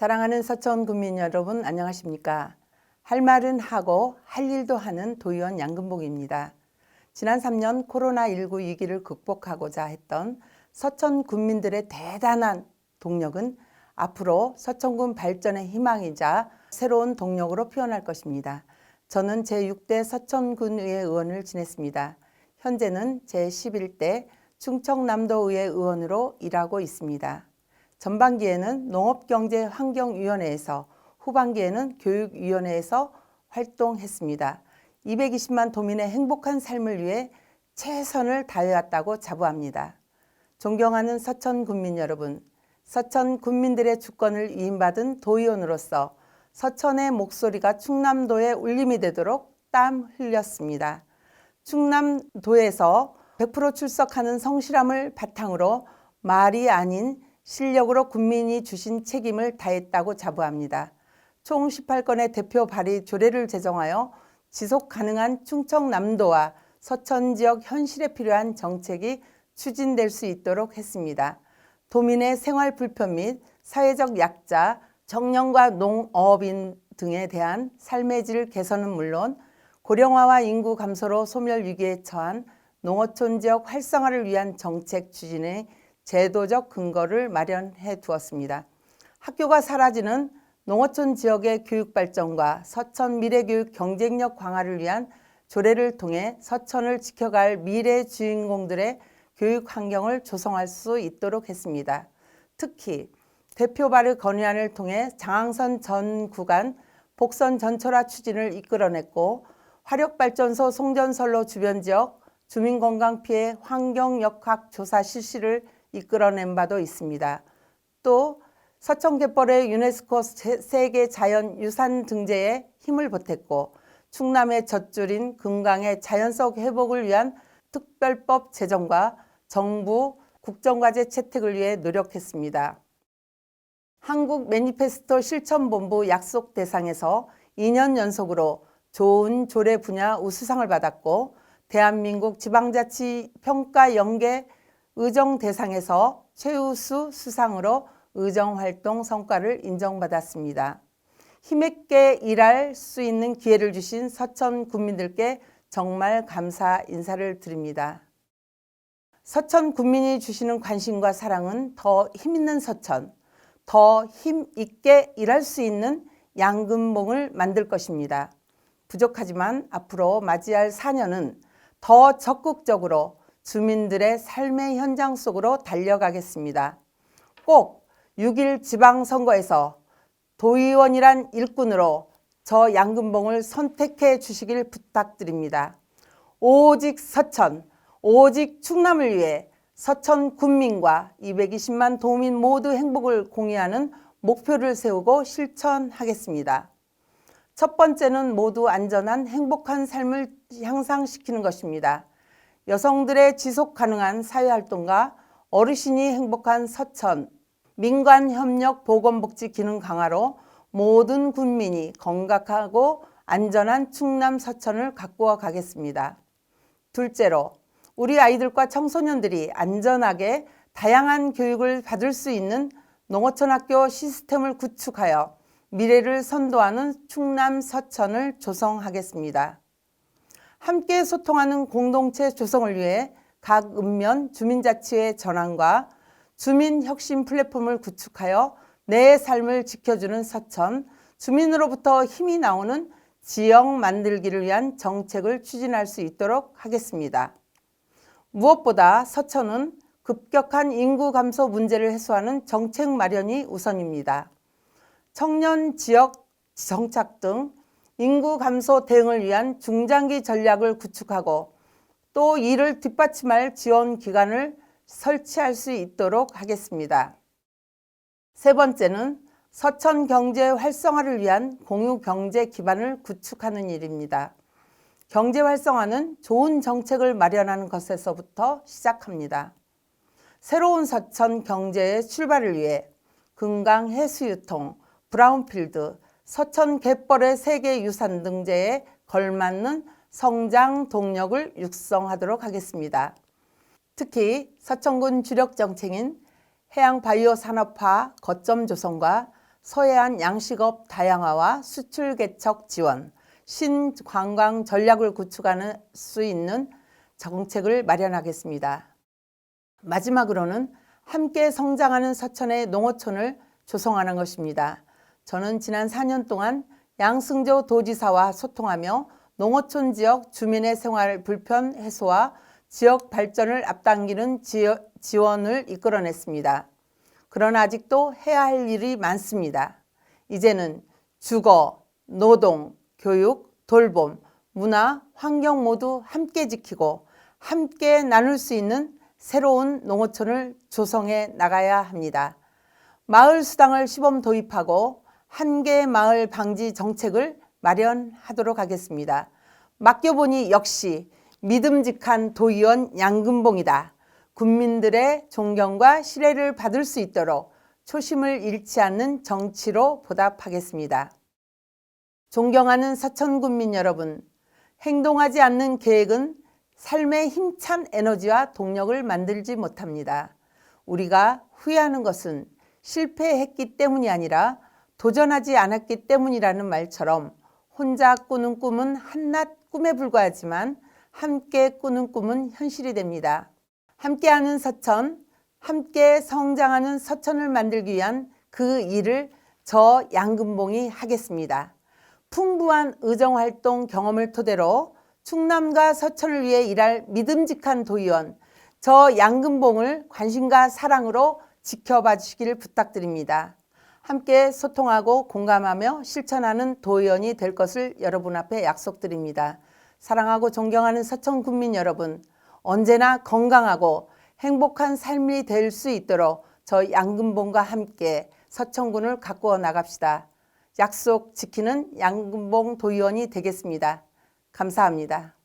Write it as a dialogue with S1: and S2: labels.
S1: 사랑하는 서천 군민 여러분, 안녕하십니까? 할 말은 하고 할 일도 하는 도의원 양금복입니다. 지난 3년 코로나19 위기를 극복하고자 했던 서천 군민들의 대단한 동력은 앞으로 서천군 발전의 희망이자 새로운 동력으로 피어날 것입니다. 저는 제6대 서천군의회 의원을 지냈습니다. 현재는 제11대 충청남도의회 의원으로 일하고 있습니다. 전반기에는 농업경제환경위원회에서, 후반기에는 교육위원회에서 활동했습니다. 220만 도민의 행복한 삶을 위해 최선을 다해왔다고 자부합니다. 존경하는 서천 군민 여러분, 서천 군민들의 주권을 위임받은 도의원으로서 서천의 목소리가 충남도에 울림이 되도록 땀 흘렸습니다. 충남도에서 100% 출석하는 성실함을 바탕으로 말이 아닌 실력으로 국민이 주신 책임을 다했다고 자부합니다. 총 18건의 대표 발의 조례를 제정하여 지속 가능한 충청남도와 서천 지역 현실에 필요한 정책이 추진될 수 있도록 했습니다. 도민의 생활 불편 및 사회적 약자, 청년과 농업인 등에 대한 삶의 질 개선은 물론 고령화와 인구 감소로 소멸 위기에 처한 농어촌 지역 활성화를 위한 정책 추진에 제도적 근거를 마련해 두었습니다. 학교가 사라지는 농어촌 지역의 교육 발전과 서천 미래교육 경쟁력 강화를 위한 조례를 통해 서천을 지켜갈 미래 주인공들의 교육 환경을 조성할 수 있도록 했습니다. 특히 대표 발의 건의안을 통해 장항선 전 구간 복선 전철화 추진을 이끌어냈고 화력발전소 송전선로 주변 지역 주민건강 피해 환경역학 조사 실시를 이끌어낸 바도 있습니다. 또 서천갯벌의 유네스코 세계 자연유산 등재에 힘을 보탰고 충남의 젖줄인 금강의 자연 속 회복을 위한 특별법 제정과 정부 국정과제 채택을 위해 노력했습니다. 한국 매니페스토 실천본부 약속 대상에서 2년 연속으로 좋은 조례 분야 우수상을 받았고 대한민국 지방자치 평가 연계 의정 대상에서 최우수 수상으로 의정활동 성과를 인정받았습니다. 힘있게 일할 수 있는 기회를 주신 서천 군민들께 정말 감사 인사를 드립니다. 서천 군민이 주시는 관심과 사랑은 더 힘있는 서천, 더 힘있게 일할 수 있는 양금봉을 만들 것입니다. 부족하지만 앞으로 맞이할 4년은 더 적극적으로 주민들의 삶의 현장 속으로 달려가겠습니다. 꼭 6.1 지방선거에서 도의원이란 일꾼으로 저 양금봉을 선택해 주시길 부탁드립니다. 오직 서천, 오직 충남을 위해 서천 군민과 220만 도민 모두 행복을 공유하는 목표를 세우고 실천하겠습니다. 첫 번째는 모두 안전한 행복한 삶을 향상시키는 것입니다. 여성들의 지속 가능한 사회활동과 어르신이 행복한 서천, 민관협력 보건복지 기능 강화로 모든 군민이 건강하고 안전한 충남 서천을 가꾸어 가겠습니다. 둘째로 우리 아이들과 청소년들이 안전하게 다양한 교육을 받을 수 있는 농어촌 학교 시스템을 구축하여 미래를 선도하는 충남 서천을 조성하겠습니다. 함께 소통하는 공동체 조성을 위해 각 읍면 주민자치회 전환과 주민혁신 플랫폼을 구축하여 내 삶을 지켜주는 서천, 주민으로부터 힘이 나오는 지역 만들기를 위한 정책을 추진할 수 있도록 하겠습니다. 무엇보다 서천은 급격한 인구 감소 문제를 해소하는 정책 마련이 우선입니다. 청년 지역 정착 등 인구 감소 대응을 위한 중장기 전략을 구축하고 또 이를 뒷받침할 지원 기관을 설치할 수 있도록 하겠습니다. 세 번째는 서천 경제 활성화를 위한 공유 경제 기반을 구축하는 일입니다. 경제 활성화는 좋은 정책을 마련하는 것에서부터 시작합니다. 새로운 서천 경제의 출발을 위해 금강 해수유통, 브라운필드, 서천 갯벌의 세계유산 등재에 걸맞는 성장 동력을 육성하도록 하겠습니다. 특히 서천군 주력 정책인 해양 바이오 산업화 거점 조성과 서해안 양식업 다양화와 수출 개척 지원, 신관광 전략을 구축할 수 있는 정책을 마련하겠습니다. 마지막으로는 함께 성장하는 서천의 농어촌을 조성하는 것입니다. 저는 지난 4년 동안 양승조 도지사와 소통하며 농어촌 지역 주민의 생활 불편 해소와 지역 발전을 앞당기는 지원을 이끌어냈습니다. 그러나 아직도 해야 할 일이 많습니다. 이제는 주거, 노동, 교육, 돌봄, 문화, 환경 모두 함께 지키고 함께 나눌 수 있는 새로운 농어촌을 조성해 나가야 합니다. 마을 수당을 시범 도입하고 한계 마을 방지 정책을 마련하도록 하겠습니다. 맡겨보니 역시 믿음직한 도의원 양금봉이다. 국민들의 존경과 신뢰를 받을 수 있도록 초심을 잃지 않는 정치로 보답하겠습니다. 존경하는 서천 군민 여러분, 행동하지 않는 계획은 삶의 힘찬 에너지와 동력을 만들지 못합니다. 우리가 후회하는 것은 실패했기 때문이 아니라 도전하지 않았기 때문이라는 말처럼 혼자 꾸는 꿈은 한낱 꿈에 불과하지만 함께 꾸는 꿈은 현실이 됩니다. 함께하는 서천, 함께 성장하는 서천을 만들기 위한 그 일을 저 양금봉이 하겠습니다. 풍부한 의정활동 경험을 토대로 충남과 서천을 위해 일할 믿음직한 도의원, 저 양금봉을 관심과 사랑으로 지켜봐 주시기를 부탁드립니다. 함께 소통하고 공감하며 실천하는 도의원이 될 것을 여러분 앞에 약속드립니다. 사랑하고 존경하는 서천 군민 여러분, 언제나 건강하고 행복한 삶이 될 수 있도록 저 양금봉과 함께 서천군을 가꾸어 나갑시다. 약속 지키는 양금봉 도의원이 되겠습니다. 감사합니다.